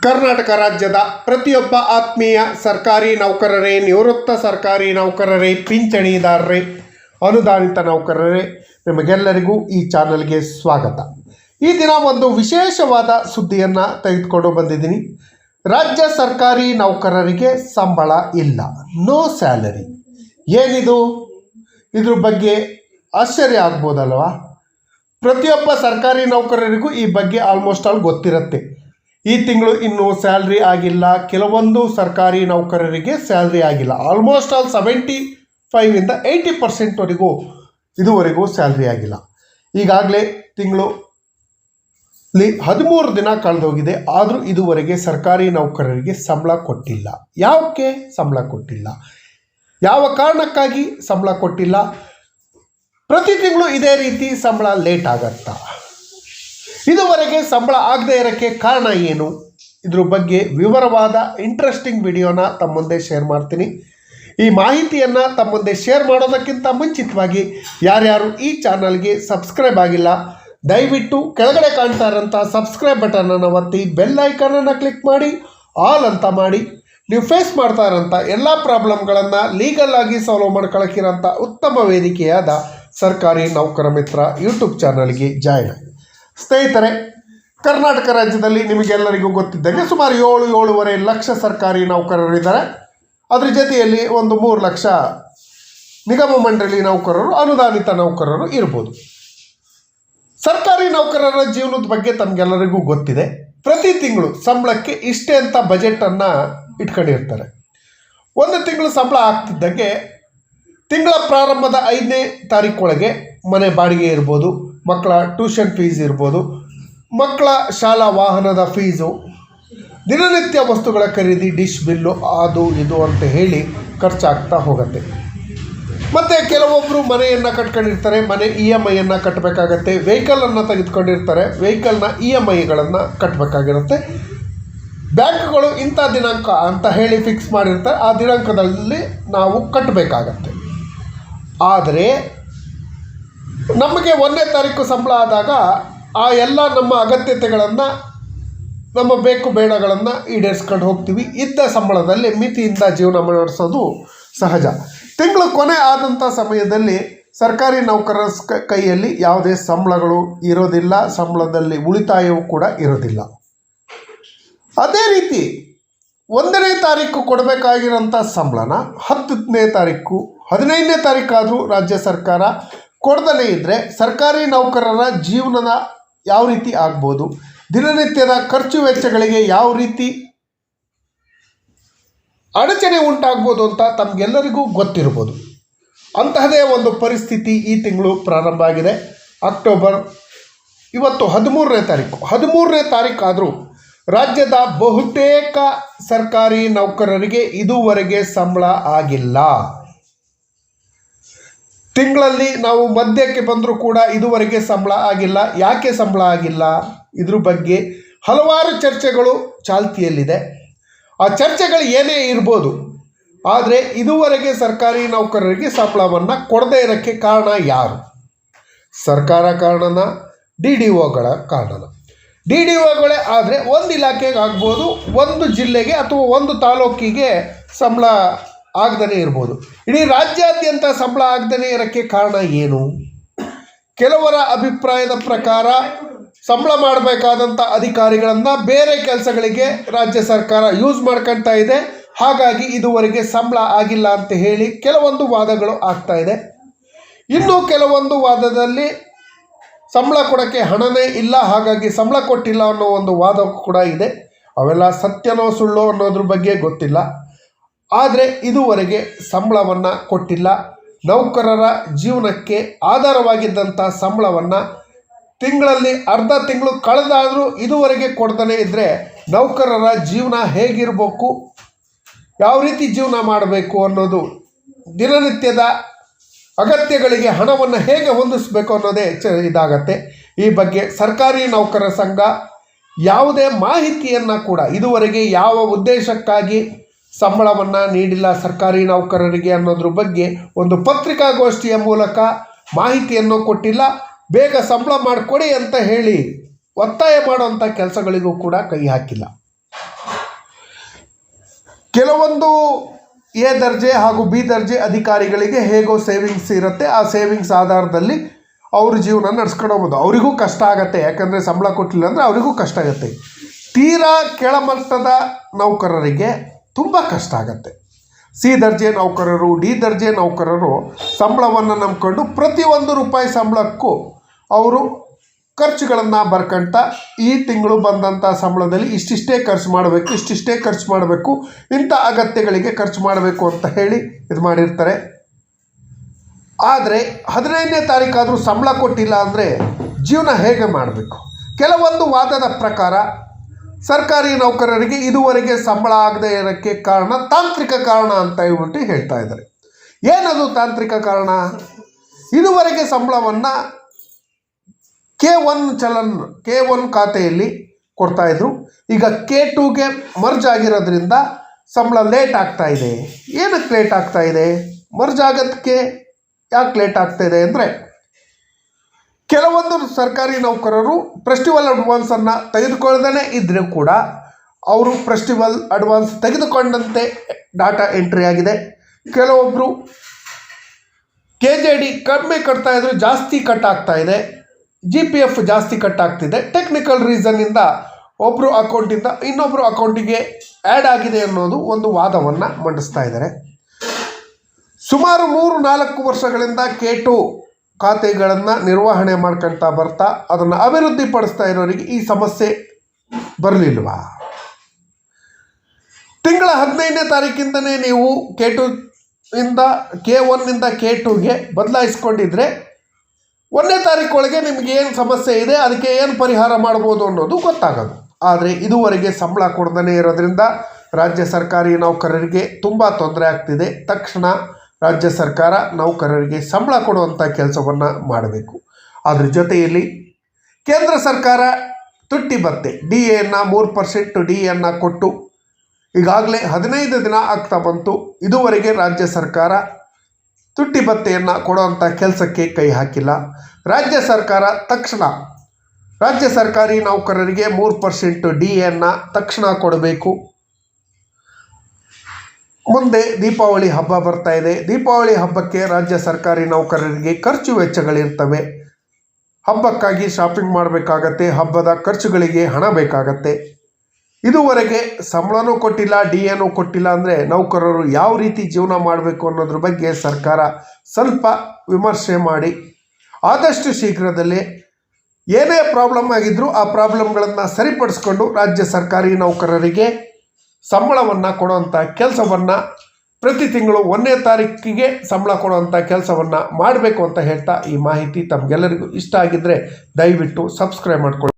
ಕರ್ನಾಟಕ ರಾಜ್ಯದ ಪ್ರತಿಯೊಬ್ಬ ಆತ್ಮೀಯ ಸರ್ಕಾರಿ ನೌಕರರೇ, ನಿವೃತ್ತ ಸರ್ಕಾರಿ ನೌಕರರೇ, ಪಿಂಚಣಿದಾರರೇ, ಅನುದಾನಿತ ನೌಕರರೇ, ನಿಮಗೆಲ್ಲರಿಗೂ ಈ ಚಾನಲ್ಗೆ ಸ್ವಾಗತ. ಈ ದಿನ ಒಂದು ವಿಶೇಷವಾದ ಸುದ್ದಿಯನ್ನು ತೆಗೆದುಕೊಂಡು ಬಂದಿದ್ದೀನಿ. ರಾಜ್ಯ ಸರ್ಕಾರಿ ನೌಕರರಿಗೆ ಸಂಬಳ ಇಲ್ಲ, ನೋ ಸ್ಯಾಲರಿ. ಏನಿದು? ಇದ್ರ ಬಗ್ಗೆ ಆಶ್ಚರ್ಯ ಆಗ್ಬೋದಲ್ವಾ? ಪ್ರತಿಯೊಬ್ಬ ಸರ್ಕಾರಿ ನೌಕರರಿಗೂ ಈ ಬಗ್ಗೆ ಆಲ್ಮೋಸ್ಟ್ ಆಲ್ ಗೊತ್ತಿರುತ್ತೆ. ಈ ತಿಂಗಳು ಇನ್ನೂ ಸ್ಯಾಲ್ರಿ ಆಗಿಲ್ಲ, ಕೆಲವೊಂದು ಸರ್ಕಾರಿ ನೌಕರರಿಗೆ ಸ್ಯಾಲ್ರಿ ಆಗಿಲ್ಲ. ಆಲ್ಮೋಸ್ಟ್ ಆಲ್ 75ಇಂದ 80% ಇದುವರೆಗೂ ಸ್ಯಾಲ್ರಿ ಆಗಿಲ್ಲ. ಈಗಾಗಲೇ ತಿಂಗಳು 13 ದಿನ ಕಳೆದೋಗಿದೆ, ಆದರೂ ಇದುವರೆಗೆ ಸರ್ಕಾರಿ ನೌಕರರಿಗೆ ಸಂಬಳ ಕೊಟ್ಟಿಲ್ಲ. ಯಾಕೆ ಸಂಬಳ ಕೊಟ್ಟಿಲ್ಲ? ಯಾವ ಕಾರಣಕ್ಕಾಗಿ ಸಂಬಳ ಕೊಟ್ಟಿಲ್ಲ? ಪ್ರತಿ ತಿಂಗಳು ಇದೇ ರೀತಿ ಸಂಬಳ ಲೇಟ್ ಆಗತ್ತಾ? ಇದುವರೆಗೆ ಸಂಬಳ ಆಗದೆ ಇರೋಕ್ಕೆ ಕಾರಣ ಏನು? ಇದ್ರ ಬಗ್ಗೆ ವಿವರವಾದ ಇಂಟ್ರೆಸ್ಟಿಂಗ್ ವಿಡಿಯೋನ ತಮ್ಮ ಮುಂದೆ ಶೇರ್ ಮಾಡ್ತೀನಿ. ಈ ಮಾಹಿತಿಯನ್ನು ತಮ್ಮ ಮುಂದೆ ಶೇರ್ ಮಾಡೋದಕ್ಕಿಂತ ಮುಂಚಿತವಾಗಿ ಯಾರ್ಯಾರು ಈ ಚಾನಲ್ಗೆ ಸಬ್ಸ್ಕ್ರೈಬ್ ಆಗಿಲ್ಲ, ದಯವಿಟ್ಟು ಕೆಳಗಡೆ ಕಾಣ್ತಾ ಇರೋಂಥ ಸಬ್ಸ್ಕ್ರೈಬ್ ಬಟನನ್ನು ಒತ್ತಿ, ಬೆಲ್ ಐಕನನ್ನು ಕ್ಲಿಕ್ ಮಾಡಿ, ಆಲ್ ಅಂತ ಮಾಡಿ. ನೀವು ಫೇಸ್ ಮಾಡ್ತಾ ಇರೋಂಥ ಎಲ್ಲ ಪ್ರಾಬ್ಲಮ್ಗಳನ್ನು ಲೀಗಲ್ ಆಗಿ ಸಾಲ್ವ್ ಮಾಡ್ಕೊಳ್ಳೋಕ್ಕಿರೋಂಥ ಉತ್ತಮ ವೇದಿಕೆಯಾದ ಸರ್ಕಾರಿ ನೌಕರ ಮಿತ್ರ ಯೂಟ್ಯೂಬ್ ಚಾನಲ್ಗೆ ಜಾಯ್ನ್ ಆಗಿ. ಸ್ನೇಹಿತರೆ, ಕರ್ನಾಟಕ ರಾಜ್ಯದಲ್ಲಿ ನಿಮಗೆಲ್ಲರಿಗೂ ಗೊತ್ತಿದ್ದಂಗೆ ಸುಮಾರು 7-7.5 ಲಕ್ಷ ಸರ್ಕಾರಿ ನೌಕರರಿದ್ದಾರೆ. ಅದ್ರ ಜೊತೆಯಲ್ಲಿ ಒಂದು 3 ಲಕ್ಷ ನಿಗಮ ಮಂಡಳಿ ನೌಕರರು, ಅನುದಾನಿತ ನೌಕರರು ಇರ್ಬೋದು. ಸರ್ಕಾರಿ ನೌಕರರ ಜೀವನದ ಬಗ್ಗೆ ತಮಗೆಲ್ಲರಿಗೂ ಗೊತ್ತಿದೆ. ಪ್ರತಿ ತಿಂಗಳು ಸಂಬಳಕ್ಕೆ ಇಷ್ಟೇ ಅಂತ ಬಜೆಟನ್ನು ಇಟ್ಕೊಂಡಿರ್ತಾರೆ. ಒಂದು ತಿಂಗಳು ಸಂಬಳ ಆಗ್ತಿದ್ದಂಗೆ ತಿಂಗಳ ಪ್ರಾರಂಭದ 5ನೇ ತಾರೀಕೊಳಗೆ ಮನೆ ಬಾಡಿಗೆ ಇರ್ಬೋದು, ಮಕ್ಕಳ ಟ್ಯೂಷನ್ ಫೀಸ್ ಇರ್ಬೋದು, ಮಕ್ಕಳ ಶಾಲಾ ವಾಹನದ ಫೀಸು, ದಿನನಿತ್ಯ ವಸ್ತುಗಳ ಖರೀದಿ, ಡಿಶ್ ಬಿಲ್ಲು, ಅದು ಇದು ಅಂತ ಹೇಳಿ ಖರ್ಚಾಗ್ತಾ ಹೋಗುತ್ತೆ. ಮತ್ತು ಕೆಲವೊಬ್ಬರು ಮನೆಯನ್ನು ಕಟ್ಕೊಂಡಿರ್ತಾರೆ, ಮನೆ EMIಯನ್ನು ಕಟ್ಟಬೇಕಾಗತ್ತೆ. ವೆಹಿಕಲನ್ನು ತೆಗೆದುಕೊಂಡಿರ್ತಾರೆ, ವೆಹಿಕಲ್ನ EMIಗಳನ್ನು ಕಟ್ಟಬೇಕಾಗಿರುತ್ತೆ. ಬ್ಯಾಂಕ್ಗಳು ಇಂಥ ದಿನಾಂಕ ಅಂತ ಹೇಳಿ ಫಿಕ್ಸ್ ಮಾಡಿರ್ತಾರೆ, ಆ ದಿನಾಂಕದಲ್ಲಿ ನಾವು ಕಟ್ಟಬೇಕಾಗತ್ತೆ. ಆದರೆ ನಮಗೆ 1ನೇ ತಾರೀಕು ಸಂಬಳ ಆದಾಗ ಆ ಎಲ್ಲ ನಮ್ಮ ಅಗತ್ಯತೆಗಳನ್ನು, ನಮ್ಮ ಬೇಕು ಬೇಡಗಳನ್ನು ಈಡೇರಿಸ್ಕೊಂಡು ಹೋಗ್ತೀವಿ. ಇದ್ದ ಸಂಬಳದಲ್ಲಿ ಮಿತಿಯಿಂದ ಜೀವನ ನಡೆಸೋದು ಸಹಜ. ತಿಂಗಳು ಕೊನೆ ಆದಂಥ ಸಮಯದಲ್ಲಿ ಸರ್ಕಾರಿ ನೌಕರರ ಕೈಯಲ್ಲಿ ಯಾವುದೇ ಸಂಬಳಗಳು ಇರೋದಿಲ್ಲ, ಸಂಬಳದಲ್ಲಿ ಉಳಿತಾಯವೂ ಕೂಡ ಇರೋದಿಲ್ಲ. ಅದೇ ರೀತಿ 1ನೇ ತಾರೀಕು ಕೊಡಬೇಕಾಗಿರೋಂಥ ಸಂಬಳನ 10ನೇ ತಾರೀಕು, 15ನೇ ತಾರೀಕಾದರೂ ರಾಜ್ಯ ಸರ್ಕಾರ ಕೊಡ್ದಲೇ ಇದ್ದರೆ ಸರ್ಕಾರಿ ನೌಕರರ ಜೀವನದ ಯಾವ ರೀತಿ ಆಗ್ಬೋದು, ದಿನನಿತ್ಯದ ಖರ್ಚು ವೆಚ್ಚಗಳಿಗೆ ಯಾವ ರೀತಿ ಅಡಚಣೆ ಉಂಟಾಗ್ಬೋದು ಅಂತ ತಮಗೆಲ್ಲರಿಗೂ ಗೊತ್ತಿರ್ಬೋದು. ಅಂತಹದೇ ಒಂದು ಪರಿಸ್ಥಿತಿ ಈ ತಿಂಗಳು ಪ್ರಾರಂಭ ಆಗಿದೆ. ಅಕ್ಟೋಬರ್, ಇವತ್ತು 13ನೇ ತಾರೀಕು. 13ನೇ ತಾರೀಕಾದರೂ ರಾಜ್ಯದ ಬಹುತೇಕ ಸರ್ಕಾರಿ ನೌಕರರಿಗೆ ಇದುವರೆಗೆ ಸಂಬಳ ಆಗಿಲ್ಲ. ತಿಂಗಳಲ್ಲಿ ನಾವು ಮಧ್ಯಕ್ಕೆ ಬಂದರೂ ಕೂಡ ಇದುವರೆಗೆ ಸಂಬಳ ಆಗಿಲ್ಲ. ಯಾಕೆ ಸಂಬಳ ಆಗಿಲ್ಲ? ಇದ್ರ ಬಗ್ಗೆ ಹಲವಾರು ಚರ್ಚೆಗಳು ಚಾಲ್ತಿಯಲ್ಲಿದೆ. ಆ ಚರ್ಚೆಗಳು ಏನೇ ಇರ್ಬೋದು, ಆದರೆ ಇದುವರೆಗೆ ಸರ್ಕಾರಿ ನೌಕರರಿಗೆ ಸಂಬಳವನ್ನು ಕೊಡದೇ ಇರೋಕ್ಕೆ ಕಾರಣ ಯಾರು? ಸರ್ಕಾರ ಕಾರಣನ? DDOಗಳ ಕಾರಣನ? DDOಗಳೇ ಆದರೆ ಒಂದು ಇಲಾಖೆಗೆ ಆಗ್ಬೋದು, ಒಂದು ಜಿಲ್ಲೆಗೆ ಅಥವಾ ಒಂದು ತಾಲೂಕಿಗೆ ಸಂಬಳ ಆಗದೇ ಇರ್ಬೋದು. ಇಡೀ ರಾಜ್ಯಾದ್ಯಂತ ಸಂಬಳ ಆಗದೇ ಇರೋಕ್ಕೆ ಕಾರಣ ಏನು? ಕೆಲವರ ಅಭಿಪ್ರಾಯದ ಪ್ರಕಾರ ಸಂಬಳ ಮಾಡಬೇಕಾದಂಥ ಅಧಿಕಾರಿಗಳನ್ನು ಬೇರೆ ಕೆಲಸಗಳಿಗೆ ರಾಜ್ಯ ಸರ್ಕಾರ ಯೂಸ್ ಮಾಡ್ಕೊಳ್ತಾ ಇದೆ, ಹಾಗಾಗಿ ಇದುವರೆಗೆ ಸಂಬಳ ಆಗಿಲ್ಲ ಅಂತ ಹೇಳಿ ಕೆಲವೊಂದು ವಾದಗಳು ಆಗ್ತಾ ಇದೆ. ಇನ್ನು ಕೆಲವೊಂದು ವಾದದಲ್ಲಿ ಸಂಬಳ ಕೊಡೋಕ್ಕೆ ಹಣನೇ ಇಲ್ಲ, ಹಾಗಾಗಿ ಸಂಬಳ ಕೊಟ್ಟಿಲ್ಲ ಅನ್ನೋ ಒಂದು ವಾದ ಕೂಡ ಇದೆ. ಅವೆಲ್ಲ ಸತ್ಯನೋ ಸುಳ್ಳೋ ಅನ್ನೋದ್ರ ಬಗ್ಗೆ ಗೊತ್ತಿಲ್ಲ. ಆದರೆ ಇದುವರೆಗೆ ಸಂಬಳವನ್ನು ಕೊಟ್ಟಿಲ್ಲ. ನೌಕರರ ಜೀವನಕ್ಕೆ ಆಧಾರವಾಗಿದ್ದಂಥ ಸಂಬಳವನ್ನು ತಿಂಗಳಲ್ಲಿ ಅರ್ಧ ತಿಂಗಳು ಕಳೆದಾದರೂ ಇದುವರೆಗೆ ಕೊಡ್ತಾನೆ ಇದ್ದರೆ ನೌಕರರ ಜೀವನ ಹೇಗಿರಬೇಕು, ಯಾವ ರೀತಿ ಜೀವನ ಮಾಡಬೇಕು ಅನ್ನೋದು, ದಿನನಿತ್ಯದ ಅಗತ್ಯಗಳಿಗೆ ಹಣವನ್ನು ಹೇಗೆ ಹೊಂದಿಸಬೇಕು ಅನ್ನೋದೇ ಇದಾಗತ್ತೆ. ಈ ಬಗ್ಗೆ ಸರ್ಕಾರಿ ನೌಕರರ ಸಂಘ ಯಾವುದೇ ಮಾಹಿತಿಯನ್ನು ಕೂಡ ಇದುವರೆಗೆ ಯಾವ ಉದ್ದೇಶಕ್ಕಾಗಿ ಸಂಬಳವನ್ನು ನೀಡಿಲ್ಲ ಸರ್ಕಾರಿ ನೌಕರರಿಗೆ ಅನ್ನೋದ್ರ ಬಗ್ಗೆ ಒಂದು ಪತ್ರಿಕಾಗೋಷ್ಠಿಯ ಮೂಲಕ ಮಾಹಿತಿಯನ್ನು ಕೊಟ್ಟಿಲ್ಲ. ಬೇಗ ಸಂಬಳ ಮಾಡಿಕೊಡಿ ಅಂತ ಹೇಳಿ ಒತ್ತಾಯ ಮಾಡುವಂಥ ಕೆಲಸಗಳಿಗೂ ಕೂಡ ಕೈ ಹಾಕಿಲ್ಲ. ಕೆಲವೊಂದು ಎ ದರ್ಜೆ ಹಾಗೂ ಬಿ ದರ್ಜೆ ಅಧಿಕಾರಿಗಳಿಗೆ ಹೇಗೋ ಸೇವಿಂಗ್ಸ್ ಇರುತ್ತೆ, ಆ ಸೇವಿಂಗ್ಸ್ ಆಧಾರದಲ್ಲಿ ಅವ್ರ ಜೀವನ ನಡ್ಸ್ಕೊಂಡು ಹೋಗ್ಬೋದು. ಅವರಿಗೂ ಕಷ್ಟ ಆಗುತ್ತೆ, ಯಾಕಂದರೆ ಸಂಬಳ ಕೊಟ್ಟಿಲ್ಲ ಅಂದರೆ ಅವರಿಗೂ ಕಷ್ಟ ಆಗುತ್ತೆ. ತೀರಾ ಕೆಳಮಟ್ಟದ ನೌಕರರಿಗೆ ತುಂಬ ಕಷ್ಟ ಆಗುತ್ತೆ. ಸಿ ದರ್ಜೆ ನೌಕರರು, ಡಿ ದರ್ಜೆ ನೌಕರರು ಸಂಬಳವನ್ನು ನಂಬ್ಕೊಂಡು ಪ್ರತಿಯೊಂದು ರೂಪಾಯಿ ಸಂಬಳಕ್ಕೂ ಅವರು ಖರ್ಚುಗಳನ್ನು ಬರ್ಕಂತ ಈ ತಿಂಗಳು ಬಂದಂಥ ಸಂಬಳದಲ್ಲಿ ಇಷ್ಟಿಷ್ಟೇ ಖರ್ಚು ಮಾಡಬೇಕು, ಇಷ್ಟಿಷ್ಟೇ ಖರ್ಚು ಮಾಡಬೇಕು, ಇಂಥ ಅಗತ್ಯಗಳಿಗೆ ಖರ್ಚು ಮಾಡಬೇಕು ಅಂತ ಹೇಳಿ ಇದು ಮಾಡಿರ್ತಾರೆ. ಆದರೆ 15ನೇ ತಾರೀಕಾದರೂ ಸಂಬಳ ಕೊಟ್ಟಿಲ್ಲ ಅಂದರೆ ಜೀವನ ಹೇಗೆ ಮಾಡಬೇಕು? ಕೆಲವೊಂದು ವಾದದ ಪ್ರಕಾರ ಸರ್ಕಾರಿ ನೌಕರರಿಗೆ ಇದುವರೆಗೆ ಸಂಬಳ ಆಗದೆ ಇರೋಕ್ಕೆ ಕಾರಣ ತಾಂತ್ರಿಕ ಕಾರಣ ಅಂತ ಹೇಳ್ತಾ ಇದ್ದಾರೆ. ಏನದು ತಾಂತ್ರಿಕ ಕಾರಣ? ಇದುವರೆಗೆ ಸಂಬಳವನ್ನು K1 ಖಾತೆಯಲ್ಲಿ ಕೊಡ್ತಾಯಿದ್ರು. ಈಗ K2ಗೆ ಮರ್ಜ್ ಆಗಿರೋದ್ರಿಂದ ಸಂಬಳ ಲೇಟ್ ಆಗ್ತಾ ಇದೆ. ಏನಕ್ಕೆ ಲೇಟ್ ಆಗ್ತಾ ಇದೆ? ಮರ್ಜ್ ಆಗೋದಕ್ಕೆ ಯಾಕೆ ಲೇಟ್ ಆಗ್ತಾಯಿದೆ ಅಂದರೆ, ಕೆಲವೊಂದು ಸರ್ಕಾರಿ ನೌಕರರು ಫೆಸ್ಟಿವಲ್ ಅಡ್ವಾನ್ಸನ್ನು ತೆಗೆದುಕೊಳ್ಳದೇ ಇದ್ದರೂ ಕೂಡ ಅವರು ಫೆಸ್ಟಿವಲ್ ಅಡ್ವಾನ್ಸ್ ತೆಗೆದುಕೊಂಡಂತೆ ಡಾಟಾ ಎಂಟ್ರಿ ಆಗಿದೆ. ಕೆಲವೊಬ್ಬರು KJD ಕಡಿಮೆ ಕಟ್ತಾಯಿದ್ರು, ಜಾಸ್ತಿ ಕಟ್ ಆಗ್ತಾಯಿದೆ. GPF ಜಾಸ್ತಿ ಕಟ್ ಆಗ್ತಿದೆ. ಟೆಕ್ನಿಕಲ್ ರೀಸನ್ನಿಂದ ಒಬ್ಬರು ಅಕೌಂಟಿಂದ ಇನ್ನೊಬ್ಬರು ಅಕೌಂಟಿಗೆ ಆ್ಯಡ್ ಆಗಿದೆ ಅನ್ನೋದು ಒಂದು ವಾದವನ್ನು ಮಂಡಿಸ್ತಾ ಇದ್ದಾರೆ. ಸುಮಾರು 3-4 ವರ್ಷಗಳಿಂದ K2 ಖಾತೆಗಳನ್ನು ನಿರ್ವಹಣೆ ಮಾಡ್ಕೊಳ್ತಾ ಬರ್ತಾ ಅದನ್ನು ಅಭಿವೃದ್ಧಿಪಡಿಸ್ತಾ ಇರೋರಿಗೆ ಈ ಸಮಸ್ಯೆ ಬರಲಿಲ್ವಾ? ತಿಂಗಳ 15ನೇ ತಾರೀಕಿಂದನೇ ನೀವು K1ನಿಂದ K2ಗೆ ಬದಲಾಯಿಸ್ಕೊಂಡಿದ್ರೆ 1ನೇ ತಾರೀಕೊಳಗೆ ನಿಮಗೆ ಏನು ಸಮಸ್ಯೆ ಇದೆ, ಅದಕ್ಕೆ ಏನು ಪರಿಹಾರ ಮಾಡ್ಬೋದು ಅನ್ನೋದು ಗೊತ್ತಾಗೋದು. ಆದರೆ ಇದುವರೆಗೆ ಸಂಬಳ ಕೊಡದೇ ಇರೋದ್ರಿಂದ ರಾಜ್ಯ ಸರ್ಕಾರಿ ನೌಕರರಿಗೆ ತುಂಬ ತೊಂದರೆ ಆಗ್ತಿದೆ. ತಕ್ಷಣ ರಾಜ್ಯ ಸರ್ಕಾರ ನೌಕರರಿಗೆ ಸಂಬಳ ಕೊಡುವಂಥ ಕೆಲಸವನ್ನು ಮಾಡಬೇಕು. ಅದ್ರ ಜೊತೆಯಲ್ಲಿ ಕೇಂದ್ರ ಸರ್ಕಾರ ತುಟ್ಟಿ ಭತ್ಯೆ DAಯನ್ನು 3% DAಯನ್ನು ಕೊಟ್ಟು ಈಗಾಗಲೇ 15 ದಿನ ಆಗ್ತಾ ಬಂತು. ಇದುವರೆಗೆ ರಾಜ್ಯ ಸರ್ಕಾರ ತುಟ್ಟಿ ಭತ್ಯೆಯನ್ನು ಕೊಡುವಂಥ ಕೆಲಸಕ್ಕೆ ಕೈ ಹಾಕಿಲ್ಲ. ರಾಜ್ಯ ಸರ್ಕಾರ ತಕ್ಷಣ ರಾಜ್ಯ ಸರ್ಕಾರಿ ನೌಕರರಿಗೆ 3% DAಯನ್ನು ತಕ್ಷಣ ಕೊಡಬೇಕು. ಮುಂದೆ ದೀಪಾವಳಿ ಹಬ್ಬ ಬರ್ತಾ ಇದೆ. ದೀಪಾವಳಿ ಹಬ್ಬಕ್ಕೆ ರಾಜ್ಯ ಸರ್ಕಾರಿ ನೌಕರರಿಗೆ ಖರ್ಚು ವೆಚ್ಚಗಳಿರ್ತವೆ. ಹಬ್ಬಕ್ಕಾಗಿ ಶಾಪಿಂಗ್ ಮಾಡಬೇಕಾಗತ್ತೆ, ಹಬ್ಬದ ಖರ್ಚುಗಳಿಗೆ ಹಣ ಬೇಕಾಗತ್ತೆ. ಇದುವರೆಗೆ ಸಂಬಳನೂ ಕೊಟ್ಟಿಲ್ಲ, DAನೂ ಕೊಟ್ಟಿಲ್ಲ ಅಂದರೆ ನೌಕರರು ಯಾವ ರೀತಿ ಜೀವನ ಮಾಡಬೇಕು ಅನ್ನೋದ್ರ ಬಗ್ಗೆ ಸರ್ಕಾರ ಸ್ವಲ್ಪ ವಿಮರ್ಶೆ ಮಾಡಿ ಆದಷ್ಟು ಶೀಘ್ರದಲ್ಲೇ ಏನೇ ಪ್ರಾಬ್ಲಮ್ ಆಗಿದ್ದರೂ ಆ ಪ್ರಾಬ್ಲಮ್ಗಳನ್ನು ಸರಿಪಡಿಸ್ಕೊಂಡು ರಾಜ್ಯ ಸರ್ಕಾರಿ ನೌಕರರಿಗೆ ಸಂಬಳವನ್ನು ಕೊಡುವಂಥ ಕೆಲಸವನ್ನು ಪ್ರತಿ ತಿಂಗಳು 1ನೇ ತಾರೀಕಿಗೆ ಸಂಬಳ ಕೊಡುವಂಥ ಕೆಲಸವನ್ನು ಮಾಡಬೇಕು ಅಂತ ಹೇಳ್ತಾ ಈ ಮಾಹಿತಿ ತಮಗೆಲ್ಲರಿಗೂ ಇಷ್ಟ ಆಗಿದ್ದರೆ ದಯವಿಟ್ಟು ಸಬ್ಸ್ಕ್ರೈಬ್ ಮಾಡ್ಕೊಳ್ಳಿ.